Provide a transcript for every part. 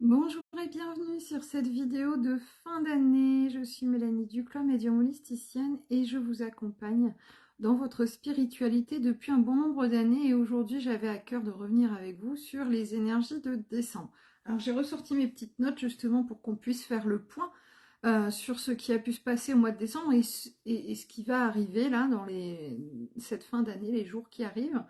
Bonjour et bienvenue sur cette vidéo de fin d'année. Je suis Mélanie Duclos, médium holisticienne, et je vous accompagne dans votre spiritualité depuis un bon nombre d'années. Et aujourd'hui, j'avais à cœur de revenir avec vous sur les énergies de décembre. Alors, j'ai ressorti mes petites notes justement pour qu'on puisse faire le point sur ce qui a pu se passer au mois de décembre et ce qui va arriver là dans cette fin d'année, les jours qui arrivent.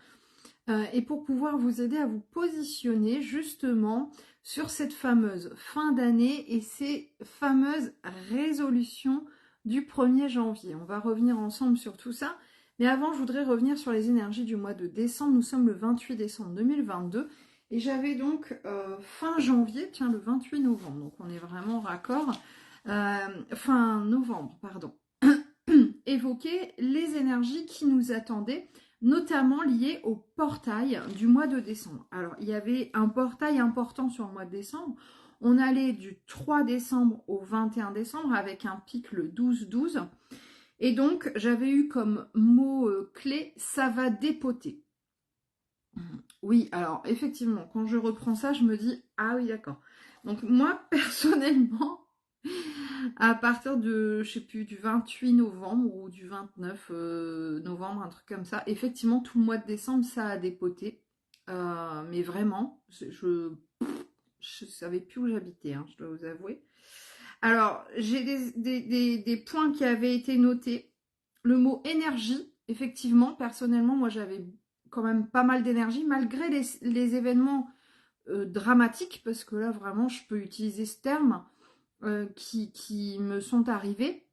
Et pour pouvoir vous aider à vous positionner justement sur cette fameuse fin d'année et ces fameuses résolutions du 1er janvier. On va revenir ensemble sur tout ça. Mais avant, je voudrais revenir sur les énergies du mois de décembre. Nous sommes le 28 décembre 2022. Et j'avais donc fin janvier, tiens, le 28 novembre. Donc on est vraiment raccord. Fin novembre, pardon. Évoquer les énergies qui nous attendaient, notamment liées au portail du mois de décembre. Alors, il y avait un portail important sur le mois de décembre. On allait du 3 décembre au 21 décembre avec un pic le 12-12. Et donc, j'avais eu comme mot clé « ça va dépoter ». Oui, alors effectivement, quand je reprends ça, je me dis « ah oui, d'accord ». Donc moi, personnellement, à partir de, je sais plus, du 28 novembre ou du 29 novembre, un truc comme ça. Effectivement, tout le mois de décembre, ça a dépoté. Mais vraiment, je savais plus où j'habitais, hein, je dois vous avouer. Alors, j'ai des points qui avaient été notés. Le mot énergie, effectivement, personnellement, moi j'avais quand même pas mal d'énergie, malgré les événements dramatiques, parce que là, vraiment, je peux utiliser ce terme. Qui me sont arrivées,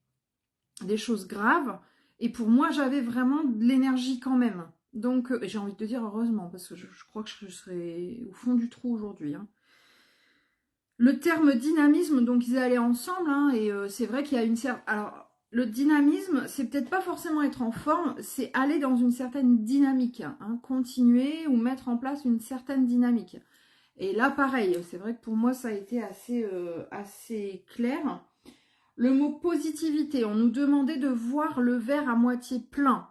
des choses graves, et pour moi j'avais vraiment de l'énergie quand même. Donc j'ai envie de te dire heureusement, parce que je crois que je serais au fond du trou aujourd'hui. Hein. Le terme dynamisme, donc ils allaient ensemble, hein, et c'est vrai qu'il y a une certaine... Alors le dynamisme, c'est peut-être pas forcément être en forme, c'est aller dans une certaine dynamique, hein, continuer ou mettre en place une certaine dynamique. Et là, pareil, c'est vrai que pour moi, ça a été assez clair. Le mot positivité, on nous demandait de voir le verre à moitié plein.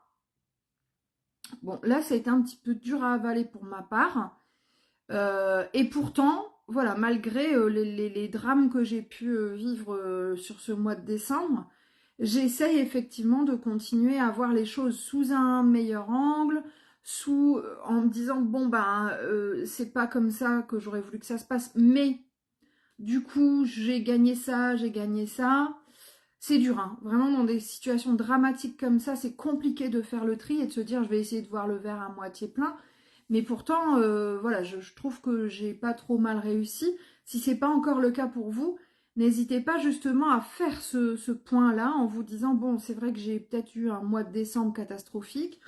Bon, là, ça a été un petit peu dur à avaler pour ma part. Et pourtant, voilà, malgré les drames que j'ai pu vivre sur ce mois de décembre, j'essaye effectivement de continuer à voir les choses sous un meilleur angle, en me disant, bon, ben, c'est pas comme ça que j'aurais voulu que ça se passe, mais du coup, j'ai gagné ça, j'ai gagné ça. C'est dur, hein. Vraiment dans des situations dramatiques comme ça, c'est compliqué de faire le tri et de se dire je vais essayer de voir le verre à moitié plein. Mais pourtant, voilà, je trouve que j'ai pas trop mal réussi. Si c'est pas encore le cas pour vous, n'hésitez pas justement à faire ce point-là en vous disant bon, c'est vrai que j'ai peut-être eu un mois de décembre catastrophique,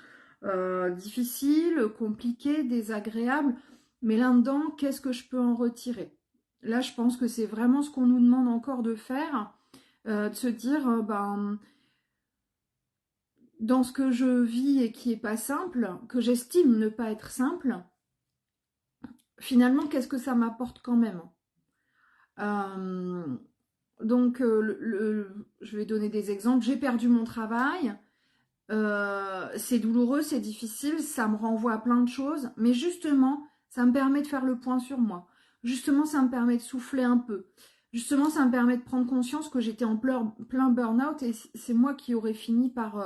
difficile, compliqué, désagréable, mais là-dedans, qu'est-ce que je peux en retirer? Là, je pense que c'est vraiment ce qu'on nous demande encore de faire. De se dire, ben, dans ce que je vis et qui est pas simple, que j'estime ne pas être simple, finalement, qu'est-ce que ça m'apporte quand même? euh, donc, je vais donner des exemples. J'ai perdu mon travail, c'est douloureux, c'est difficile, ça me renvoie à plein de choses, mais justement, ça me permet de faire le point sur moi. Justement, ça me permet de souffler un peu. Justement, ça me permet de prendre conscience que j'étais en plein burn-out et c'est moi qui aurais fini par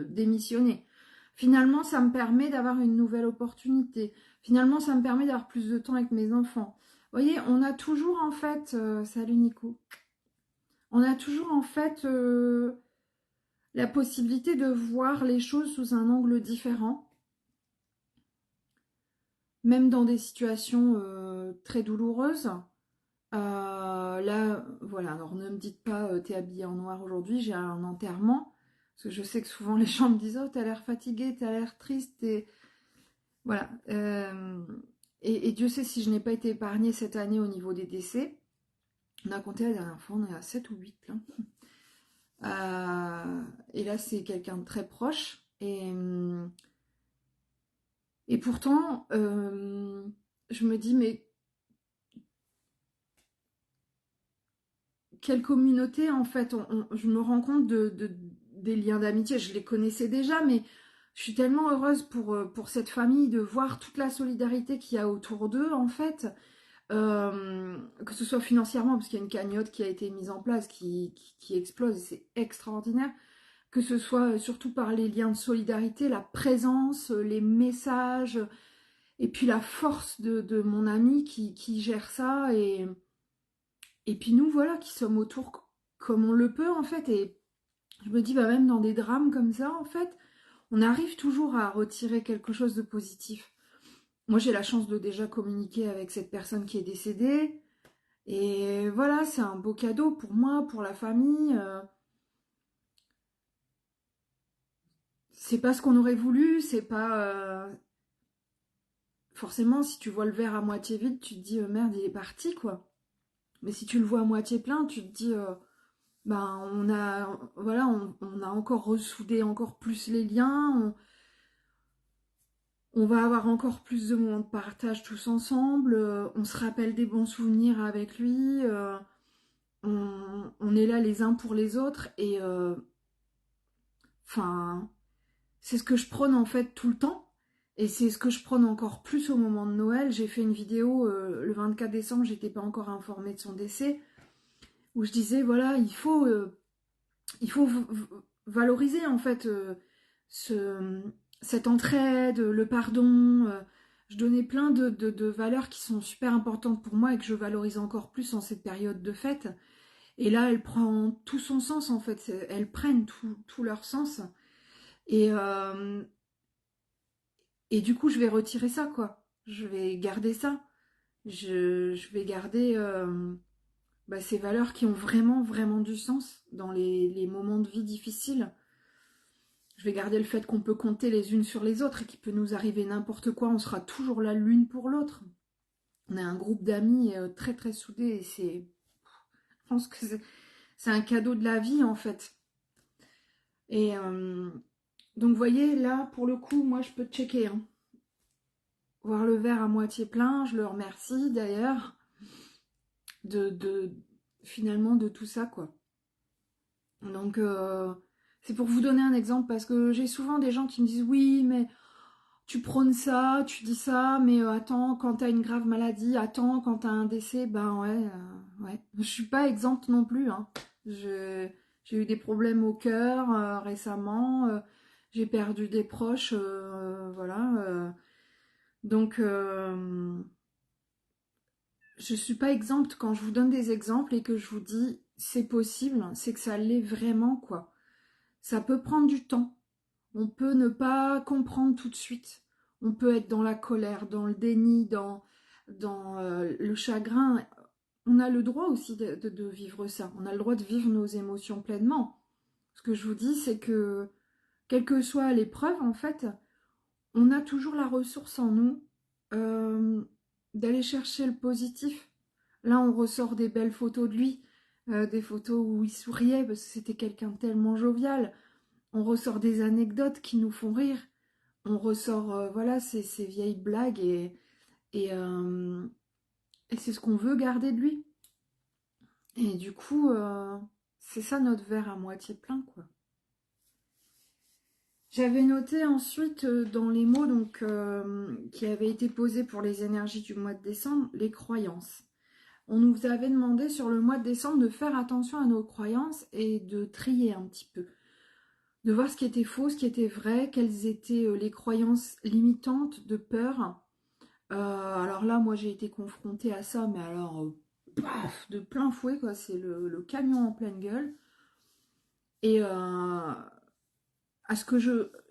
démissionner. Finalement, ça me permet d'avoir une nouvelle opportunité. Finalement, ça me permet d'avoir plus de temps avec mes enfants. Vous voyez, on a toujours en fait... salut Nico. On a toujours en fait... la possibilité de voir les choses sous un angle différent, même dans des situations très douloureuses. Là, voilà, alors ne me dites pas t'es habillée en noir aujourd'hui, j'ai un enterrement, parce que je sais que souvent les gens me disent oh t'as l'air fatiguée, t'as l'air triste, et voilà. Et Dieu sait si je n'ai pas été épargnée cette année au niveau des décès. On a compté la dernière fois, on est à 7 ou 8 là. Et là c'est quelqu'un de très proche, et pourtant, je me dis, mais quelle communauté, en fait, je me rends compte des liens d'amitié. Je les connaissais déjà, mais je suis tellement heureuse pour cette famille de voir toute la solidarité qu'il y a autour d'eux, en fait. que ce soit financièrement, parce qu'il y a une cagnotte qui a été mise en place, qui explose, et c'est extraordinaire, que ce soit surtout par les liens de solidarité, la présence, les messages, et puis la force de mon ami qui gère ça, et puis nous, voilà, qui sommes autour comme on le peut, en fait, et je me dis, bah, même dans des drames comme ça, en fait, on arrive toujours à retirer quelque chose de positif. Moi, j'ai la chance de déjà communiquer avec cette personne qui est décédée. Et voilà, c'est un beau cadeau pour moi, pour la famille. C'est pas ce qu'on aurait voulu, c'est pas... Forcément, si tu vois le verre à moitié vide, tu te dis, merde, il est parti, quoi. Mais si tu le vois à moitié plein, tu te dis, ben, voilà, on a encore ressoudé encore plus les liens, on va avoir encore plus de moments de partage tous ensemble, on se rappelle des bons souvenirs avec lui, on est là les uns pour les autres, et enfin, c'est ce que je prône en fait tout le temps, et c'est ce que je prône encore plus au moment de Noël. J'ai fait une vidéo le 24 décembre, j'étais pas encore informée de son décès, où je disais, voilà, il faut valoriser en fait ce, cette entraide, le pardon. Je donnais plein de valeurs qui sont super importantes pour moi et que je valorise encore plus en cette période de fête. Et là, elles prennent tout son sens en fait. Elles prennent tout leur sens. Et, euh, et du coup, je vais retirer ça, quoi. Je vais garder ça. Je vais garder bah, ces valeurs qui ont vraiment, vraiment du sens dans les moments de vie difficiles. Je vais garder le fait qu'on peut compter les unes sur les autres et qu'il peut nous arriver n'importe quoi, on sera toujours là l'une pour l'autre. On est un groupe d'amis très très soudés et je pense que c'est un cadeau de la vie en fait. Et donc vous voyez là pour le coup, moi je peux checker, hein. Voir le verre à moitié plein, je le remercie d'ailleurs de finalement de tout ça quoi. Donc c'est pour vous donner un exemple parce que j'ai souvent des gens qui me disent oui mais tu prônes ça, tu dis ça, mais attends, quand t'as une grave maladie, attends, quand t'as un décès, ben ouais, ouais. Je suis pas exempte non plus, hein. J'ai eu des problèmes au cœur récemment, j'ai perdu des proches, voilà. Donc, je suis pas exempte quand je vous donne des exemples et que je vous dis c'est possible, c'est que ça l'est vraiment, quoi. Ça peut prendre du temps. On peut ne pas comprendre tout de suite. On peut être dans la colère, dans le déni, dans le chagrin. On a le droit aussi de vivre ça. On a le droit de vivre nos émotions pleinement. Ce que je vous dis, c'est que, quelle que soit l'épreuve, en fait, on a toujours la ressource en nous euh, d'aller chercher le positif. Là, on ressort des belles photos de lui, des photos où il souriait parce que c'était quelqu'un de tellement jovial. On ressort des anecdotes qui nous font rire. On ressort voilà ces vieilles blagues et, euh, et c'est ce qu'on veut garder de lui. Et du coup, c'est ça notre verre à moitié plein, quoi. J'avais noté ensuite dans les mots donc, qui avaient été posés pour les énergies du mois de décembre, les croyances. On nous avait demandé sur le mois de décembre de faire attention à nos croyances et de trier un petit peu. De voir ce qui était faux, ce qui était vrai, quelles étaient les croyances limitantes de peur. Alors là, moi j'ai été confrontée à ça, mais alors, paf, de plein fouet, quoi. C'est le camion en pleine gueule. Et à ce que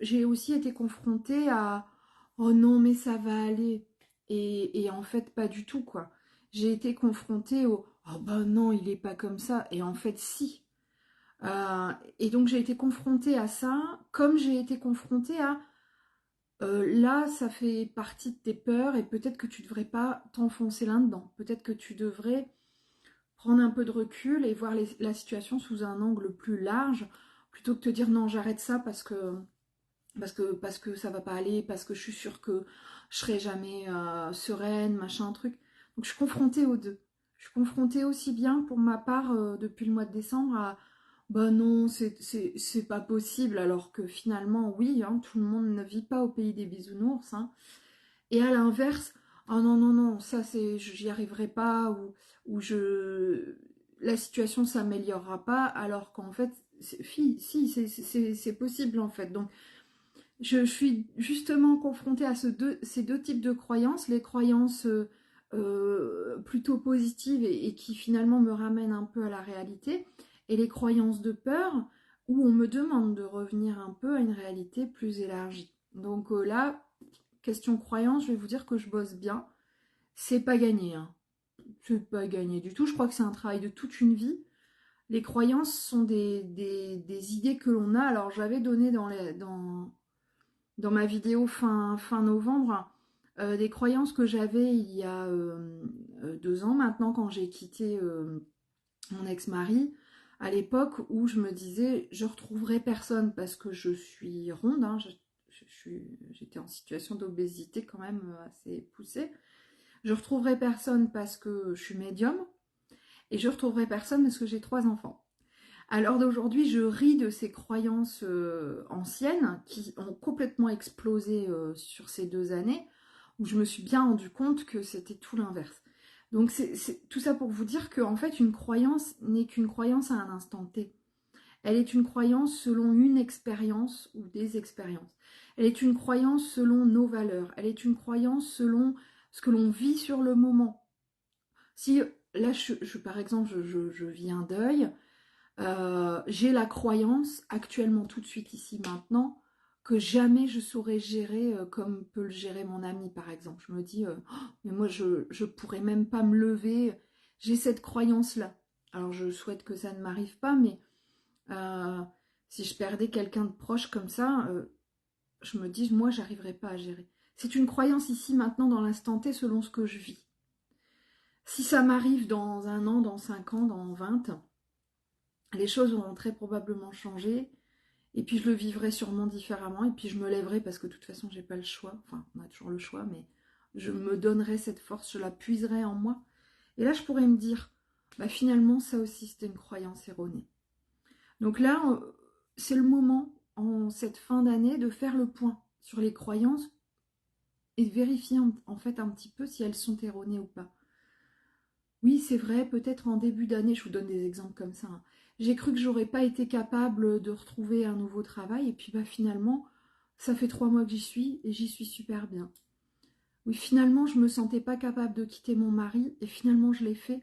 j'ai aussi été confrontée à oh non, mais ça va aller. Et en fait, pas du tout, quoi. J'ai été confrontée au oh bah non, il est pas comme ça. Et en fait, si. Et donc j'ai été confrontée à ça, comme j'ai été confrontée à là, ça fait partie de tes peurs et peut-être que tu devrais pas t'enfoncer là-dedans. Peut-être que tu devrais prendre un peu de recul et voir la situation sous un angle plus large, plutôt que te dire non, j'arrête ça parce que ça va pas aller, parce que je suis sûre que je serai jamais sereine, machin, truc. Donc je suis confrontée aux deux. Je suis confrontée aussi bien pour ma part depuis le mois de décembre à bah non, c'est pas possible, alors que finalement, oui, hein, tout le monde ne vit pas au pays des bisounours, hein. Et à l'inverse, oh non, non, non, ça c'est, j'y arriverai pas, ou la situation s'améliorera pas, alors qu'en fait, si, c'est possible en fait. Donc, je suis justement confrontée à ces deux types de croyances, les croyances plutôt positives et qui finalement me ramènent un peu à la réalité, et les croyances de peur où on me demande de revenir un peu à une réalité plus élargie. Donc là, question croyance, je vais vous dire que je bosse bien. C'est pas gagné, hein. C'est pas gagné du tout. Je crois que c'est un travail de toute une vie. Les croyances sont des idées que l'on a. Alors j'avais donné dans ma vidéo fin novembre des croyances que j'avais il y a 2 ans maintenant quand j'ai quitté mon ex-mari. À l'époque où je me disais je retrouverai personne parce que je suis ronde, hein, j'étais en situation d'obésité quand même assez poussée. Je retrouverai personne parce que je suis médium et je retrouverai personne parce que j'ai 3 enfants. À l'heure d'aujourd'hui, je ris de ces croyances anciennes qui ont complètement explosé sur ces 2 années, où je me suis bien rendu compte que c'était tout l'inverse. Donc c'est tout ça pour vous dire qu'en fait, une croyance n'est qu'une croyance à un instant T. Elle est une croyance selon une expérience ou des expériences. Elle est une croyance selon nos valeurs. Elle est une croyance selon ce que l'on vit sur le moment. Si là, par exemple, je vis un deuil, j'ai la croyance, actuellement, tout de suite, ici, maintenant, que jamais je saurais gérer comme peut le gérer mon ami, par exemple. Je me dis, oh, mais moi, je pourrais même pas me lever. J'ai cette croyance-là. Alors, je souhaite que ça ne m'arrive pas, mais euh, si je perdais quelqu'un de proche comme ça, je me dis, moi, j'arriverais pas à gérer. C'est une croyance ici, maintenant, dans l'instant T, selon ce que je vis. Si ça m'arrive dans 1 an, dans 5 ans, dans 20, les choses auront très probablement changé. Et puis je le vivrai sûrement différemment. Et puis je me lèverai parce que de toute façon, j'ai pas le choix. Enfin, on a toujours le choix, mais je me donnerai cette force, je la puiserai en moi. Et là, je pourrais me dire, bah finalement, ça aussi, c'était une croyance erronée. Donc là, c'est le moment, en cette fin d'année, de faire le point sur les croyances et de vérifier en fait un petit peu si elles sont erronées ou pas. Oui, c'est vrai, peut-être en début d'année, je vous donne des exemples comme ça, hein. J'ai cru que j'aurais pas été capable de retrouver un nouveau travail, et puis bah finalement, ça fait 3 mois que j'y suis, et j'y suis super bien. Oui, finalement, je me sentais pas capable de quitter mon mari, et finalement, je l'ai fait,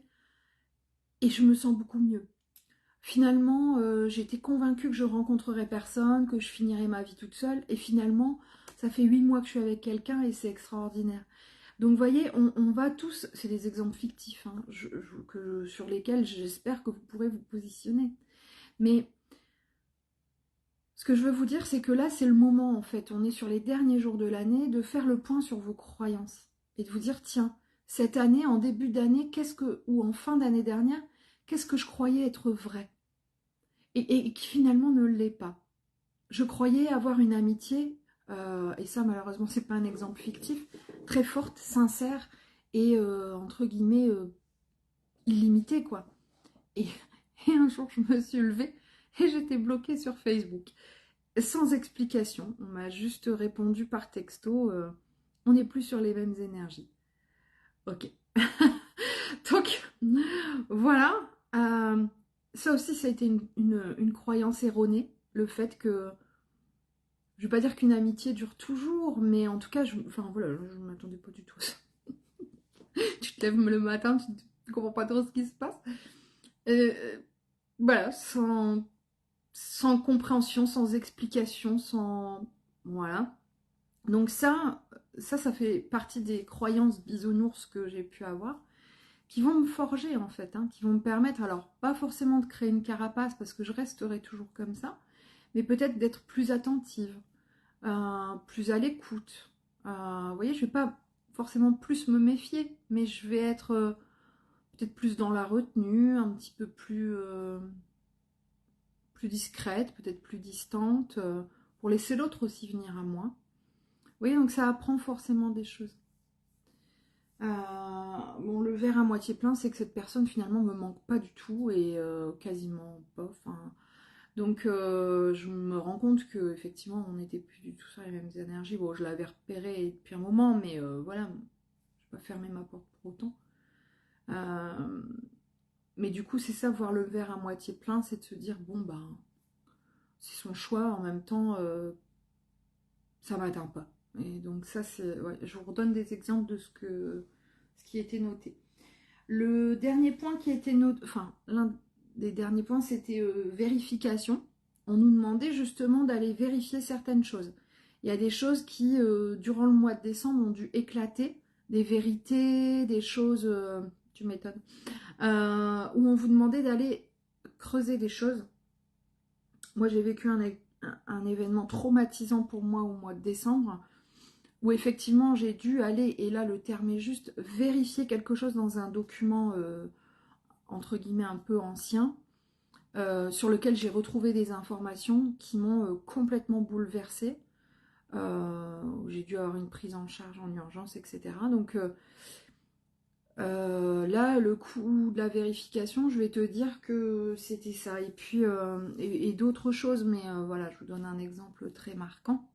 et je me sens beaucoup mieux. Finalement, j'étais convaincue que je rencontrerais personne, que je finirais ma vie toute seule, et finalement, ça fait 8 mois que je suis avec quelqu'un, et c'est extraordinaire. Donc vous voyez, on va tous, c'est des exemples fictifs hein, sur lesquels j'espère que vous pourrez vous positionner. Mais ce que je veux vous dire, c'est que là, c'est le moment en fait, on est sur les derniers jours de l'année, de faire le point sur vos croyances et de vous dire, tiens, cette année, en début d'année, ou en fin d'année dernière, qu'est-ce que je croyais être vrai et qui finalement ne l'est pas. Je croyais avoir une amitié, et ça malheureusement c'est pas un exemple fictif, très forte, sincère et entre guillemets illimitée quoi. Et, et un jour je me suis levée et j'étais bloquée sur Facebook. Sans explication, on m'a juste répondu par texto, on n'est plus sur les mêmes énergies. Ok. Donc voilà, ça aussi ça a été une croyance erronée, le fait que je ne vais pas dire qu'une amitié dure toujours, mais en tout cas, enfin voilà, je ne m'attendais pas du tout à ça. Tu te lèves le matin, tu ne comprends pas trop ce qui se passe. Voilà, sans compréhension, sans explication, sans... Voilà. Donc ça fait partie des croyances bisounours que j'ai pu avoir, qui vont me forger en fait, hein, qui vont me permettre, alors pas forcément de créer une carapace, parce que je resterai toujours comme ça, mais peut-être d'être plus attentive, plus à l'écoute. Vous voyez, je vais pas forcément plus me méfier, mais je vais être peut-être plus dans la retenue, un petit peu plus discrète, peut-être plus distante, pour laisser l'autre aussi venir à moi. Vous voyez, donc ça apprend forcément des choses. Bon, le verre à moitié plein, c'est que cette personne finalement me manque pas du tout et quasiment pas. Enfin, donc je me rends compte que effectivement on n'était plus du tout sur les mêmes énergies. Bon, je l'avais repéré depuis un moment, mais voilà, vais pas fermer ma porte pour autant. Mais du coup, c'est ça, voir le verre à moitié plein, c'est de se dire, bon, bah, c'est son choix, en même temps, ça m'atteint pas. Et donc ça, c'est... Ouais, je vous redonne des exemples de ce qui était noté. Le dernier point qui était noté, enfin, l'un des derniers points, c'était vérification. On nous demandait justement d'aller vérifier certaines choses. Il y a des choses qui, durant le mois de décembre, ont dû éclater, des vérités, des choses, tu m'étonnes, où on vous demandait d'aller creuser des choses. Moi, j'ai vécu un événement traumatisant pour moi au mois de décembre, où effectivement j'ai dû aller, et là le terme est juste, vérifier quelque chose dans un document entre guillemets un peu ancien, sur lequel j'ai retrouvé des informations qui m'ont complètement bouleversée. J'ai dû avoir une prise en charge en urgence, etc. Donc là, le coup de la vérification, je vais te dire que c'était ça. Et puis, et d'autres choses, mais voilà, je vous donne un exemple très marquant.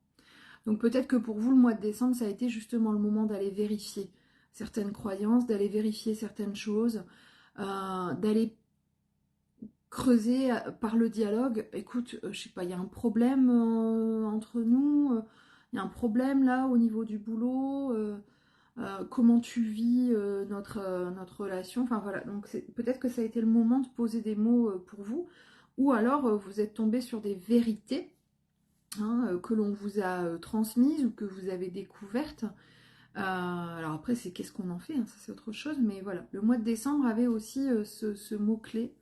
Donc peut-être que pour vous, le mois de décembre, ça a été justement le moment d'aller vérifier certaines croyances, d'aller vérifier certaines choses, d'aller creuser par le dialogue. Écoute, je sais pas, il y a un problème entre nous, il y a un problème là au niveau du boulot, comment tu vis notre relation. Enfin voilà, donc peut-être que ça a été le moment de poser des mots pour vous, ou alors vous êtes tombé sur des vérités que l'on vous a transmises ou que vous avez découvertes. Alors après, c'est qu'est-ce qu'on en fait, hein, ça c'est autre chose, mais voilà. Le mois de décembre avait aussi ce mot-clé.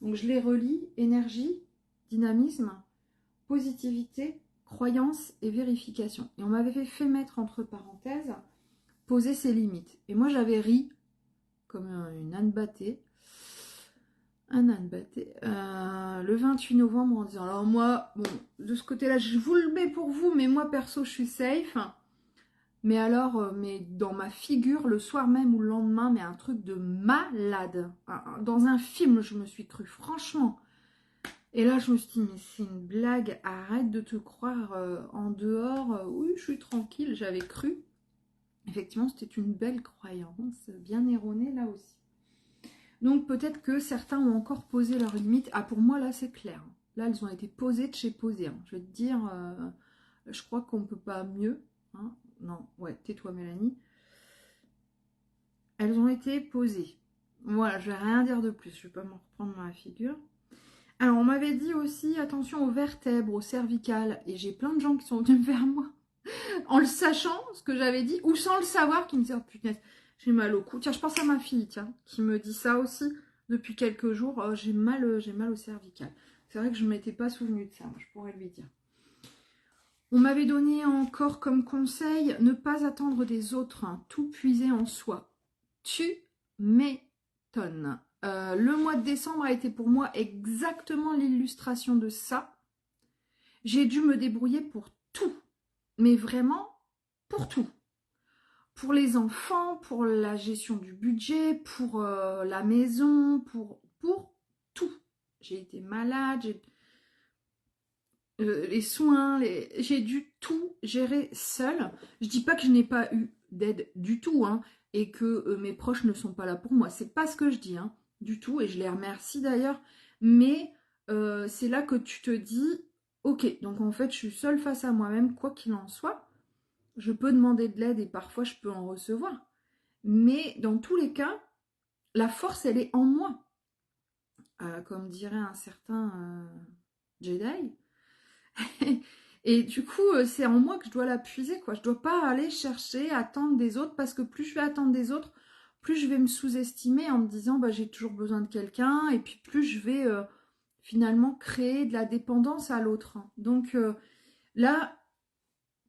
Donc je les relis, énergie, dynamisme, positivité, croyance et vérification. Et on m'avait fait mettre entre parenthèses, poser ses limites. Et moi j'avais ri, comme une âne battée, un âne batté, le 28 novembre en disant, alors moi, bon, de ce côté-là, je vous le mets pour vous, mais moi perso, je suis safe. Mais alors, mais dans ma figure, le soir même ou le lendemain, mais un truc de malade. Dans un film, je me suis cru, franchement. Et là, je me suis dit, mais c'est une blague, arrête de te croire en dehors. Oui, je suis tranquille, j'avais cru. Effectivement, c'était une belle croyance, bien erronée là aussi. Donc peut-être que certains ont encore posé leurs limites. Ah, pour moi, là, c'est clair. Là, elles ont été posées de chez posées. Hein. Je vais te dire, je crois qu'on ne peut pas mieux. Hein. Non, ouais, tais-toi, Mélanie. Elles ont été posées. Voilà, je vais rien dire de plus. Je vais pas me reprendre dans la figure. Alors, on m'avait dit aussi, attention aux vertèbres, aux cervicales. Et j'ai plein de gens qui sont venus vers moi en le sachant, ce que j'avais dit, ou sans le savoir, qui me disaient, oh putain, j'ai mal au cou. Tiens, je pense à ma fille, tiens, qui me dit ça aussi depuis quelques jours. Oh, j'ai mal au cervical. C'est vrai que je ne m'étais pas souvenue de ça, je pourrais lui dire. On m'avait donné encore comme conseil, ne pas attendre des autres, hein, tout puiser en soi. Tu m'étonnes. Le mois de décembre a été pour moi exactement l'illustration de ça. J'ai dû me débrouiller pour tout, mais vraiment pour tout. Pour les enfants, pour la gestion du budget, pour la maison, pour tout. J'ai été malade, les soins, j'ai dû tout gérer seule. Je dis pas que je n'ai pas eu d'aide du tout, hein, et que mes proches ne sont pas là pour moi. C'est pas ce que je dis, hein, du tout, et je les remercie d'ailleurs. Mais c'est là que tu te dis, ok, donc en fait, je suis seule face à moi-même, quoi qu'il en soit. Je peux demander de l'aide et parfois je peux en recevoir. Mais dans tous les cas, la force, elle est en moi. Comme dirait un certain Jedi. Et du coup, c'est en moi que je dois la puiser, quoi. Je dois pas aller chercher, attendre des autres, parce que plus je vais attendre des autres, plus je vais me sous-estimer en me disant, bah, j'ai toujours besoin de quelqu'un, et puis plus je vais finalement créer de la dépendance à l'autre. Donc là,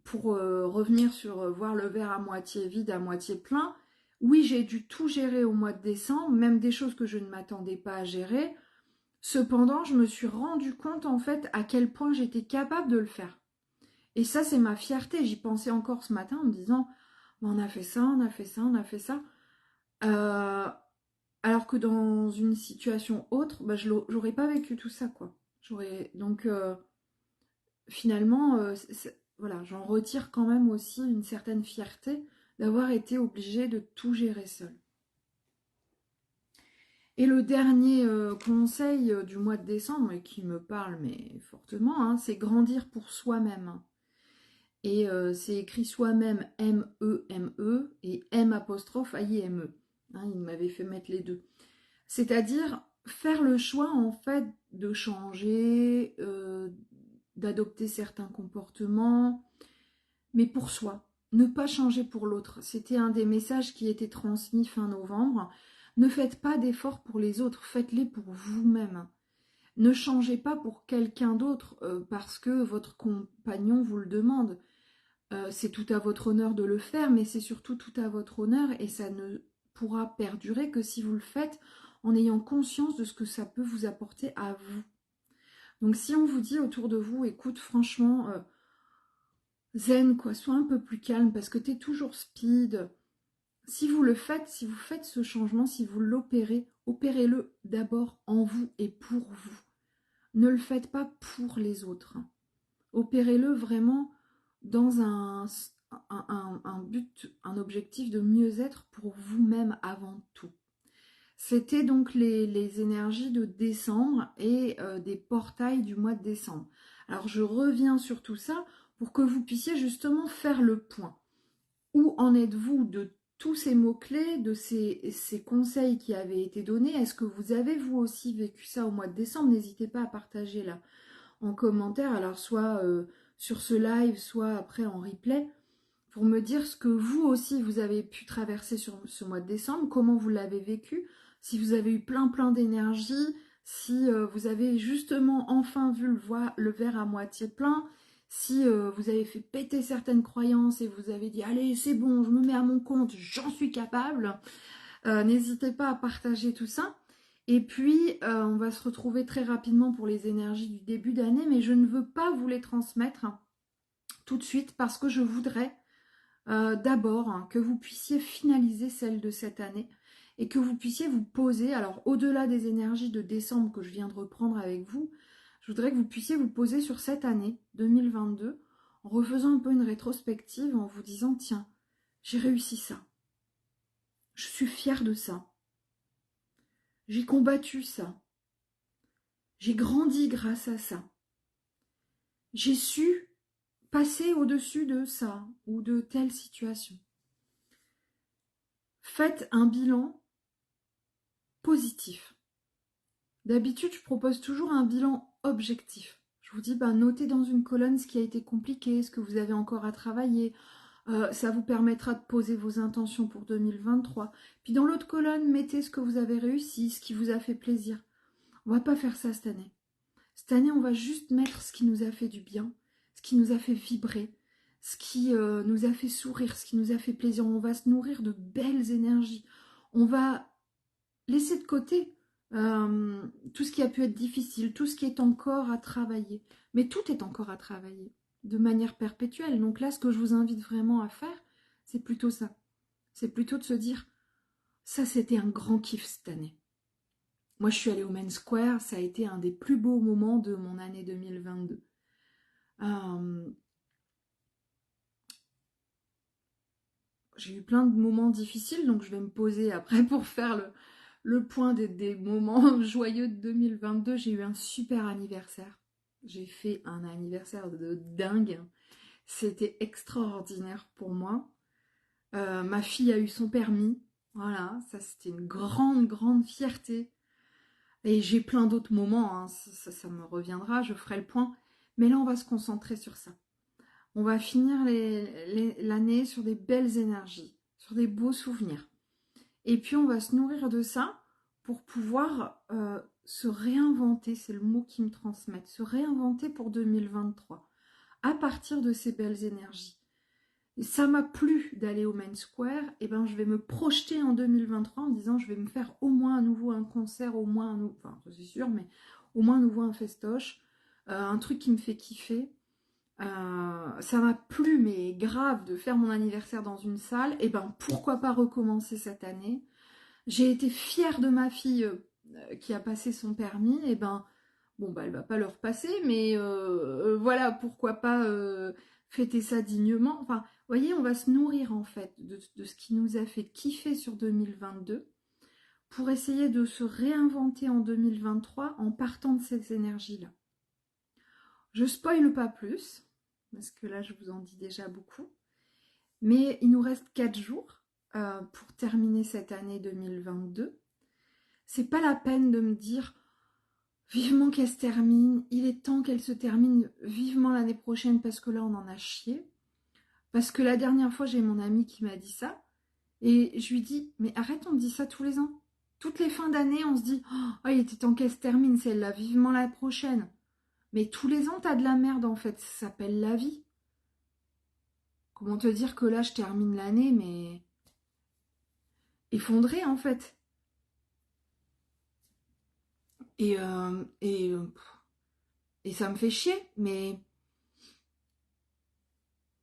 pour revenir sur voir le verre à moitié vide, à moitié plein, oui, j'ai dû tout gérer au mois de décembre, même des choses que je ne m'attendais pas à gérer. Cependant, je me suis rendu compte en fait à quel point j'étais capable de le faire. Et ça, c'est ma fierté. J'y pensais encore ce matin en me disant, on a fait ça, on a fait ça, on a fait ça. Alors que dans une situation autre, bah, je n'aurais pas vécu tout ça, quoi. Donc finalement, voilà, j'en retire quand même aussi une certaine fierté d'avoir été obligé de tout gérer seul. Et le dernier conseil du mois de décembre, et qui me parle mais fortement, hein, c'est grandir pour soi-même. Et c'est écrit soi-même M-E-M-E et M'-A-I-M-E. Hein, il m'avait fait mettre les deux. C'est-à-dire faire le choix en fait de changer, d'adopter certains comportements, mais pour soi. Ne pas changer pour l'autre. C'était un des messages qui était transmis fin novembre. Ne faites pas d'efforts pour les autres, faites-les pour vous-même. Ne changez pas pour quelqu'un d'autre parce que votre compagnon vous le demande. C'est tout à votre honneur de le faire, mais c'est surtout tout à votre honneur et ça ne pourra perdurer que si vous le faites en ayant conscience de ce que ça peut vous apporter à vous. Donc si on vous dit autour de vous, écoute, franchement, zen, quoi, sois un peu plus calme parce que tu es toujours speed. Si vous le faites, si vous faites ce changement, si vous l'opérez, opérez-le d'abord en vous et pour vous. Ne le faites pas pour les autres. Opérez-le vraiment dans un but, un objectif de mieux-être pour vous-même avant tout. C'était donc les énergies de décembre et des portails du mois de décembre. Alors je reviens sur tout ça pour que vous puissiez justement faire le point. Où en êtes-vous de tous ces mots-clés, de ces conseils qui avaient été donnés? Est-ce que vous avez vous aussi vécu ça au mois de décembre? N'hésitez pas à partager là en commentaire, alors soit sur ce live, soit après en replay, pour me dire ce que vous aussi vous avez pu traverser sur ce mois de décembre, comment vous l'avez vécu, si vous avez eu plein d'énergie, si vous avez justement enfin vu le verre à moitié plein, si vous avez fait péter certaines croyances et vous avez dit allez c'est bon, je me mets à mon compte, j'en suis capable. N'hésitez pas à partager tout ça. Et puis, on va se retrouver très rapidement pour les énergies du début d'année, mais je ne veux pas vous les transmettre tout de suite parce que je voudrais d'abord que vous puissiez finaliser celles de cette année et que vous puissiez vous poser, alors au-delà des énergies de décembre que je viens de reprendre avec vous, je voudrais que vous puissiez vous poser sur cette année 2022 en refaisant un peu une rétrospective, en vous disant, tiens, j'ai réussi ça. Je suis fière de ça. J'ai combattu ça. J'ai grandi grâce à ça. J'ai su passer au-dessus de ça ou de telle situation. Faites un bilan positif. D'habitude, je propose toujours un bilan objectif. Je vous dis, notez dans une colonne ce qui a été compliqué, ce que vous avez encore à travailler. Ça vous permettra de poser vos intentions pour 2023. Puis dans l'autre colonne, mettez ce que vous avez réussi, ce qui vous a fait plaisir. On ne va pas faire ça cette année. Cette année, on va juste mettre ce qui nous a fait du bien, ce qui nous a fait vibrer, ce qui nous a fait sourire, ce qui nous a fait plaisir. On va se nourrir de belles énergies. On va laisser de côté tout ce qui a pu être difficile, tout ce qui est encore à travailler. Mais tout est encore à travailler de manière perpétuelle. Donc là, ce que je vous invite vraiment à faire, c'est plutôt ça. C'est plutôt de se dire, ça c'était un grand kiff cette année. Moi, je suis allée au Main Square, ça a été un des plus beaux moments de mon année 2022. J'ai eu plein de moments difficiles, donc je vais me poser après pour faire le point des moments joyeux de 2022. J'ai eu un super anniversaire. J'ai fait un anniversaire de dingue. C'était extraordinaire pour moi. Ma fille a eu son permis. Voilà, ça c'était une grande fierté. Et j'ai plein d'autres moments, hein. Ça me reviendra, je ferai le point. Mais là, on va se concentrer sur ça. On va finir l'année sur des belles énergies, sur des beaux souvenirs. Et puis, on va se nourrir de ça pour pouvoir se réinventer, c'est le mot qui me transmet, se réinventer pour 2023, à partir de ces belles énergies. Et ça m'a plu d'aller au Main Square, et ben je vais me projeter en 2023 en disant je vais me faire au moins à nouveau un concert, au moins un nouveau, enfin c'est sûr, mais au moins à nouveau un festoche, un truc qui me fait kiffer. Ça m'a plu mais grave de faire mon anniversaire dans une salle, et ben pourquoi pas recommencer cette année. J'ai été fière de ma fille qui a passé son permis, et ben bon elle va pas le repasser, mais voilà, pourquoi pas fêter ça dignement. Enfin, vous voyez, on va se nourrir en fait de ce qui nous a fait kiffer sur 2022 pour essayer de se réinventer en 2023 en partant de ces énergies-là. Je spoile pas plus, parce que là je vous en dis déjà beaucoup, mais il nous reste 4 jours pour terminer cette année 2022. C'est pas la peine de me dire vivement qu'elle se termine, il est temps qu'elle se termine vivement l'année prochaine parce que là on en a chié. Parce que la dernière fois j'ai mon ami qui m'a dit ça, et je lui dis mais arrête, on me dit ça tous les ans. Toutes les fins d'année on se dit oh il était temps qu'elle se termine celle-là, vivement la prochaine. Mais tous les ans t'as de la merde en fait, ça s'appelle la vie. Comment te dire que là je termine l'année mais effondrée en fait. Et, euh, et, euh, et ça me fait chier, mais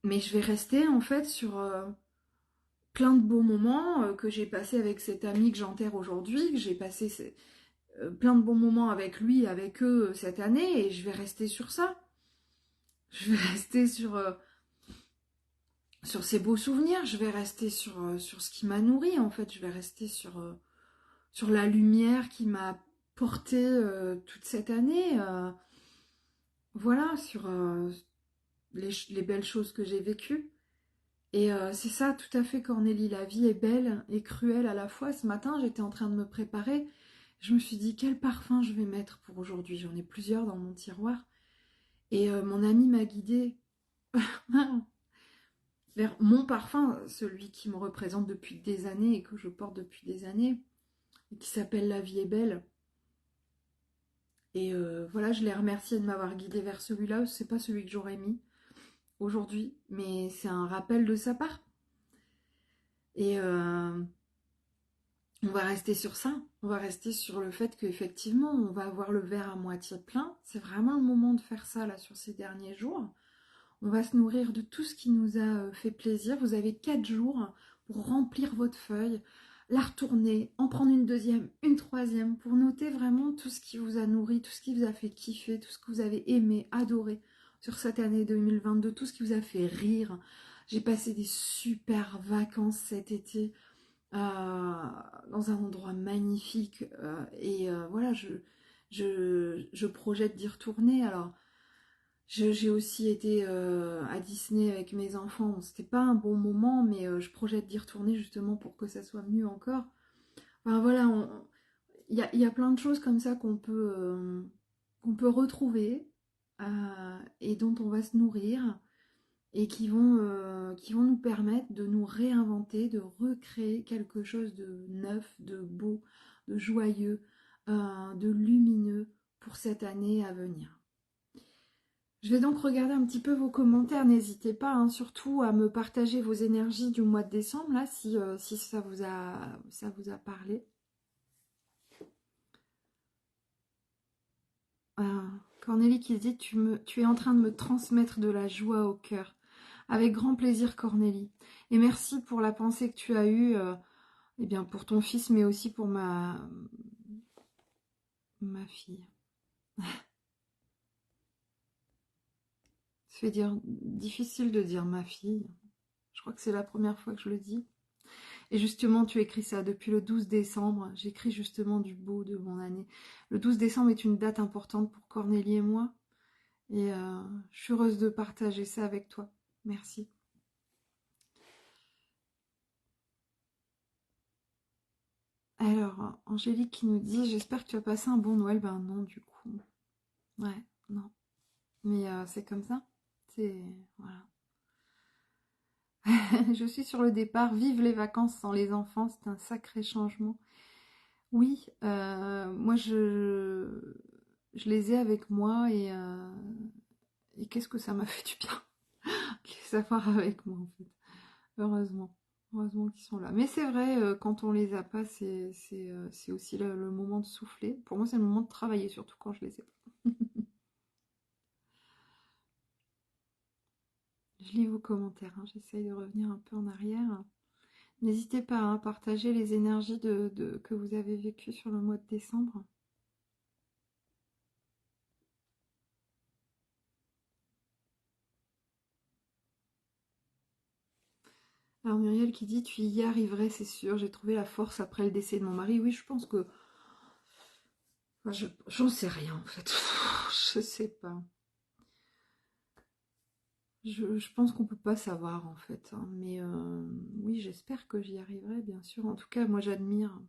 je vais rester en fait sur plein de beaux moments que j'ai passés avec cet ami que j'enterre aujourd'hui, que j'ai passé plein de bons moments avec lui, avec eux cette année, et je vais rester sur ça. Je vais rester sur ces beaux souvenirs, je vais rester sur ce qui m'a nourri en fait, je vais rester sur la lumière qui m'a porté toute cette année, voilà, sur les belles choses que j'ai vécues. Et c'est ça, tout à fait, Cornélie. La vie est belle et cruelle à la fois. Ce matin, j'étais en train de me préparer. Je me suis dit, quel parfum je vais mettre pour aujourd'hui. J'en ai plusieurs dans mon tiroir. Et mon ami m'a guidée vers mon parfum, celui qui me représente depuis des années et que je porte depuis des années, et qui s'appelle La vie est belle. Et voilà, je l'ai remercié de m'avoir guidée vers celui-là. C'est pas celui que j'aurais mis aujourd'hui, mais c'est un rappel de sa part. Et on va rester sur ça. On va rester sur le fait qu'effectivement, on va avoir le verre à moitié plein. C'est vraiment le moment de faire ça là sur ces derniers jours. On va se nourrir de tout ce qui nous a fait plaisir. Vous avez 4 jours pour remplir votre feuille, la retourner, en prendre une deuxième, une troisième, pour noter vraiment tout ce qui vous a nourri, tout ce qui vous a fait kiffer, tout ce que vous avez aimé, adoré sur cette année 2022, tout ce qui vous a fait rire. J'ai passé des super vacances cet été dans un endroit magnifique et voilà, je projette d'y retourner. Alors, j'ai aussi été à Disney avec mes enfants. Bon, c'était pas un bon moment, mais je projette d'y retourner justement pour que ça soit mieux encore. Enfin voilà, il y a plein de choses comme ça qu'on peut retrouver et dont on va se nourrir et qui vont nous permettre de nous réinventer, de recréer quelque chose de neuf, de beau, de joyeux, de lumineux pour cette année à venir. Je vais donc regarder un petit peu vos commentaires, n'hésitez pas hein, surtout à me partager vos énergies du mois de décembre, là, si ça vous a parlé. Cornélie qui dit, tu es en train de me transmettre de la joie au cœur. Avec grand plaisir, Cornélie. Et merci pour la pensée que tu as eue, eh bien pour ton fils, mais aussi pour ma fille. Ça fait difficile de dire ma fille. Je crois que c'est la première fois que je le dis. Et justement, tu écris ça depuis le 12 décembre. J'écris justement du beau de mon année. Le 12 décembre est une date importante pour Cornélie et moi. Et je suis heureuse de partager ça avec toi. Merci. Alors, Angélique qui nous dit, j'espère que tu as passé un bon Noël. Ben non, du coup. Ouais, non. Mais c'est comme ça. C'est... Voilà. Je suis sur le départ. Vive les vacances sans les enfants. C'est un sacré changement. Oui, moi je les ai avec moi et qu'est-ce que ça m'a fait du bien qu'ils s'affairent avec moi en fait. Heureusement. Heureusement qu'ils sont là. Mais c'est vrai, quand on les a pas, c'est aussi le moment de souffler. Pour moi, c'est le moment de travailler, surtout quand je les ai pas. Je lis vos commentaires, hein, j'essaye de revenir un peu en arrière. N'hésitez pas à partager les énergies que vous avez vécues sur le mois de décembre. Alors Muriel qui dit tu y arriverais, c'est sûr, j'ai trouvé la force après le décès de mon mari. Oui, je pense que enfin, j'en sais rien en fait. Je sais pas. Je pense qu'on peut pas savoir en fait, hein. Mais oui, j'espère que j'y arriverai, bien sûr. En tout cas, moi j'admire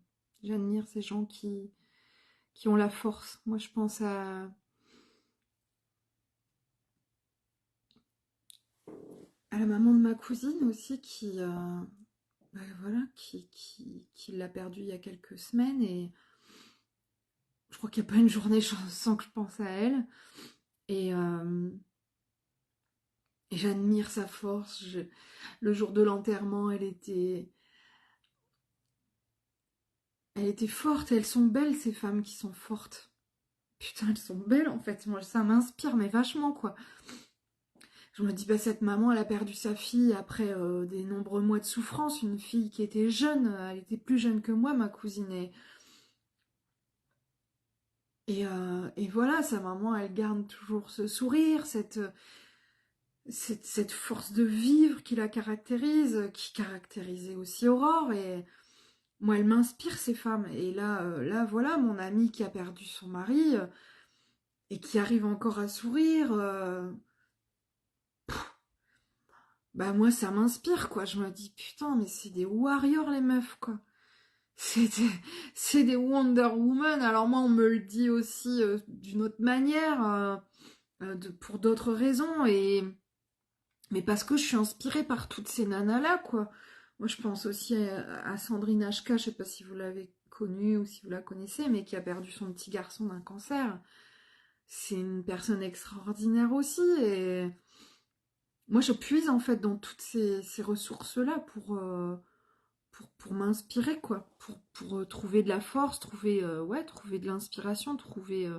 ces gens qui ont la force. Moi, je pense à la maman de ma cousine aussi bah, voilà, qui l'a perdue il y a quelques semaines et je crois qu'il n'y a pas une journée sans que je pense à elle. Et, et j'admire sa force. Le jour de l'enterrement, elle était forte. Et elles sont belles, ces femmes qui sont fortes. Putain, elles sont belles en fait. Moi, ça m'inspire, mais vachement quoi. Je me dis, bah, cette maman, elle a perdu sa fille après des nombreux mois de souffrance. Une fille qui était jeune, elle était plus jeune que moi, ma cousine. Et voilà, sa maman, elle garde toujours ce sourire, cette force de vivre qui la caractérise, qui caractérisait aussi Aurore. Et moi, elle m'inspire, ces femmes. Et là, voilà, mon amie qui a perdu son mari et qui arrive encore à sourire. Bah moi, ça m'inspire, quoi. Je me dis, putain, mais c'est des warriors, les meufs, quoi. C'est des, c'est des Wonder Woman. Alors moi, on me le dit aussi d'une autre manière, pour d'autres raisons. Mais parce que je suis inspirée par toutes ces nanas-là, quoi. Moi, je pense aussi à Sandrine HK, je sais pas si vous l'avez connue ou si vous la connaissez, mais qui a perdu son petit garçon d'un cancer. C'est une personne extraordinaire aussi. Et moi, je puise en fait dans toutes ces ressources-là pour m'inspirer, quoi. Pour trouver de la force, trouver de l'inspiration, trouver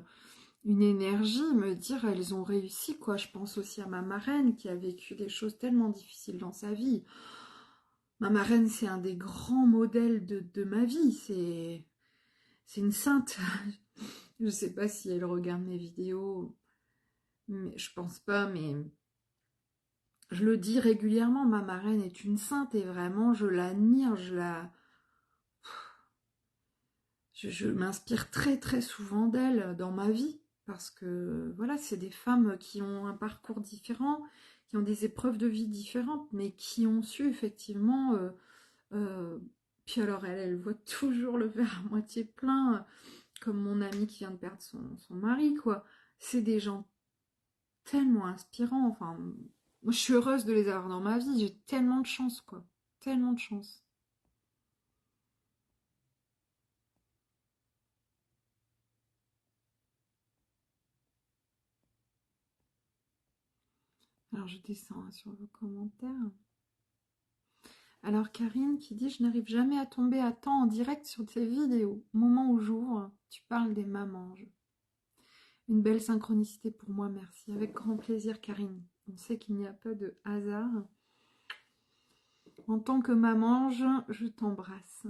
une énergie, me dire elles ont réussi, quoi. Je pense aussi à ma marraine qui a vécu des choses tellement difficiles dans sa vie. Ma marraine, c'est un des grands modèles de ma vie. C'est une sainte. Je sais pas si elle regarde mes vidéos, mais je pense pas, mais je le dis régulièrement, ma marraine est une sainte et vraiment je l'admire, je m'inspire très très souvent d'elle dans ma vie parce que voilà, c'est des femmes qui ont un parcours différent, qui ont des épreuves de vie différentes, mais qui ont su effectivement. Euh, puis alors elle voit toujours le verre à moitié plein, comme mon amie qui vient de perdre son mari, quoi. C'est des gens tellement inspirants. Enfin, moi je suis heureuse de les avoir dans ma vie. J'ai tellement de chance, quoi. Tellement de chance. Alors je descends hein, sur vos commentaires. Alors Karine qui dit je n'arrive jamais à tomber à temps en direct sur tes vidéos. Moment où j'ouvre, tu parles des mamanges. Une belle synchronicité pour moi, merci. Avec grand plaisir Karine. On sait qu'il n'y a pas de hasard. En tant que mamange, je t'embrasse.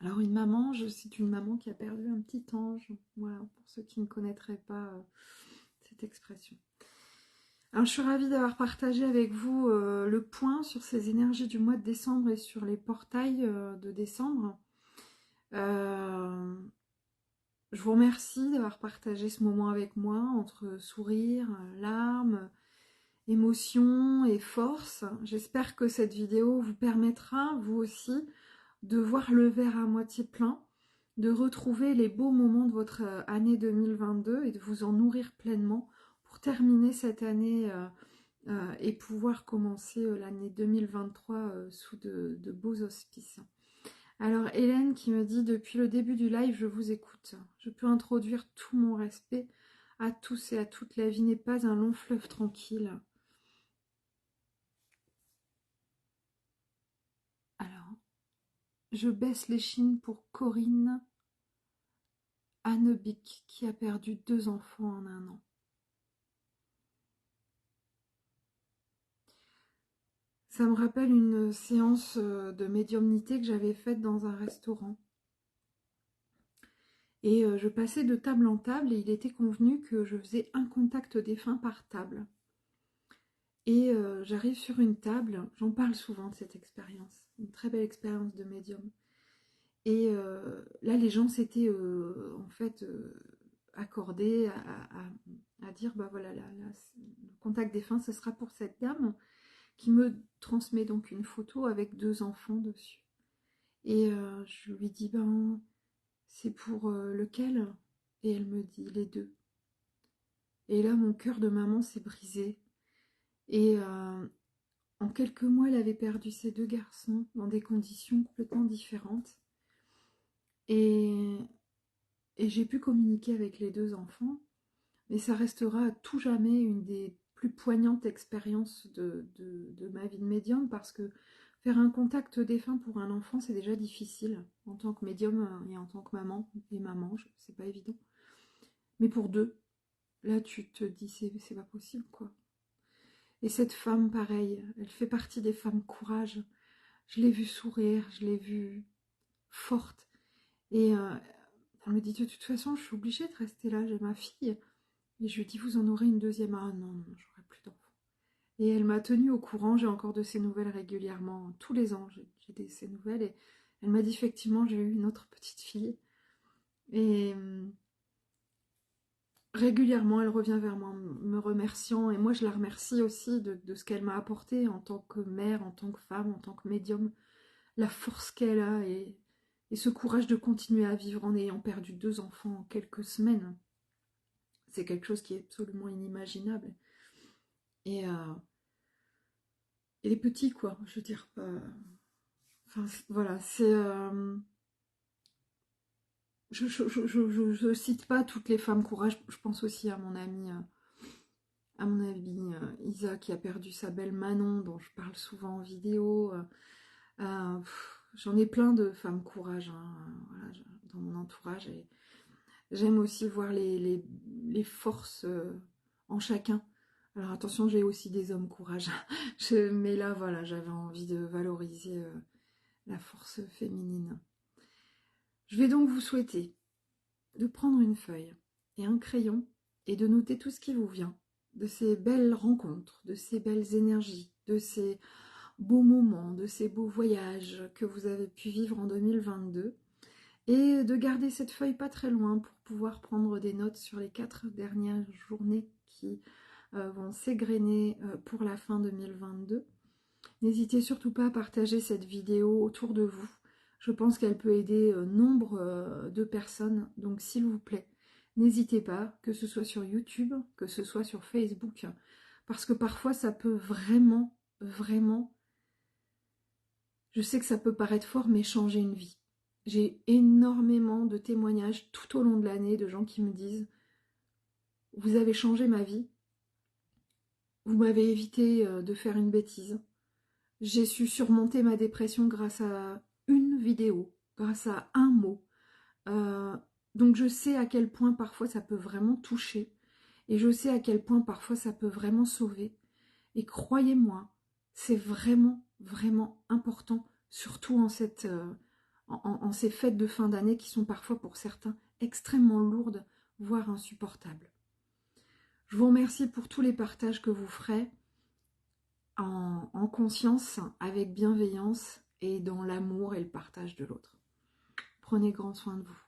Alors une mamange, c'est une maman qui a perdu un petit ange. Voilà, pour ceux qui ne connaîtraient pas cette expression. Alors je suis ravie d'avoir partagé avec vous le point sur ces énergies du mois de décembre et sur les portails de décembre. Je vous remercie d'avoir partagé ce moment avec moi entre sourire, larmes, émotion et force. J'espère que cette vidéo vous permettra, vous aussi, de voir le verre à moitié plein, de retrouver les beaux moments de votre année 2022 et de vous en nourrir pleinement pour terminer cette année et pouvoir commencer l'année 2023 sous de beaux auspices. Alors Hélène qui me dit depuis le début du live je vous écoute. Je peux introduire tout mon respect à tous et à toutes. La vie n'est pas un long fleuve tranquille. Alors, je baisse l'échine pour Corinne Annebic qui a perdu 2 enfants en un an. Ça me rappelle une séance de médiumnité que j'avais faite dans un restaurant. Et je passais de table en table et il était convenu que je faisais un contact défunt par table. Et j'arrive sur une table, j'en parle souvent de cette expérience, une très belle expérience de médium. Et là, les gens s'étaient en fait accordés à dire, bah voilà, le contact défunt, ce sera pour cette dame qui me transmet donc une photo avec 2 enfants dessus. Et je lui dis, ben, c'est pour lequel? Et elle me dit, les 2. Et là, mon cœur de maman s'est brisé. Et en quelques mois, elle avait perdu ses 2 garçons dans des conditions complètement différentes. Et, et j'ai pu communiquer avec les 2 enfants, mais ça restera à tout jamais une des plus poignantes expériences de ma vie de médium, parce que faire un contact défunt pour un enfant, c'est déjà difficile, en tant que médium et en tant que maman, c'est pas évident. Mais pour 2, là tu te dis, c'est pas possible, quoi. Et cette femme, pareil, elle fait partie des femmes courage. Je l'ai vue sourire, je l'ai vue forte. Et elle me dit, de toute façon, je suis obligée de rester là, j'ai ma fille. Et je lui dis, vous en aurez une deuxième? Ah non, non, j'aurai plus d'enfants. Et elle m'a tenue au courant, j'ai encore de ses nouvelles régulièrement. Tous les ans, j'ai de ses nouvelles. Et elle m'a dit, effectivement, j'ai eu une autre petite fille. Et régulièrement, elle revient vers moi me remerciant. Et moi, je la remercie aussi de ce qu'elle m'a apporté en tant que mère, en tant que femme, en tant que médium. La force qu'elle a et ce courage de continuer à vivre en ayant perdu 2 enfants en quelques semaines. C'est quelque chose qui est absolument inimaginable. Et, les petits, quoi, je veux dire. Enfin, voilà, c'est... je cite pas toutes les femmes courage, je pense aussi à mon ami Isa, qui a perdu sa belle Manon, dont je parle souvent en vidéo. J'en ai plein de femmes courage, hein, voilà, dans mon entourage, et j'aime aussi voir les forces en chacun. Alors attention, j'ai aussi des hommes courage. Mais là, voilà, j'avais envie de valoriser la force féminine. Je vais donc vous souhaiter de prendre une feuille et un crayon et de noter tout ce qui vous vient, de ces belles rencontres, de ces belles énergies, de ces beaux moments, de ces beaux voyages que vous avez pu vivre en 2022. Et de garder cette feuille pas très loin pour pouvoir prendre des notes sur les 4 dernières journées qui vont s'égrener pour la fin 2022. N'hésitez surtout pas à partager cette vidéo autour de vous. Je pense qu'elle peut aider nombre de personnes. Donc s'il vous plaît, n'hésitez pas, que ce soit sur YouTube, que ce soit sur Facebook, parce que parfois ça peut vraiment, vraiment, je sais que ça peut paraître fort, mais changer une vie. J'ai énormément de témoignages tout au long de l'année de gens qui me disent « Vous avez changé ma vie, vous m'avez évité de faire une bêtise. J'ai su surmonter ma dépression grâce à une vidéo, grâce à un mot. Donc je sais à quel point parfois ça peut vraiment toucher. Et je sais à quel point parfois ça peut vraiment sauver. Et croyez-moi, c'est vraiment, vraiment important, surtout en ces fêtes de fin d'année qui sont parfois pour certains extrêmement lourdes, voire insupportables. Je vous remercie pour tous les partages que vous ferez en conscience, avec bienveillance et dans l'amour et le partage de l'autre. Prenez grand soin de vous.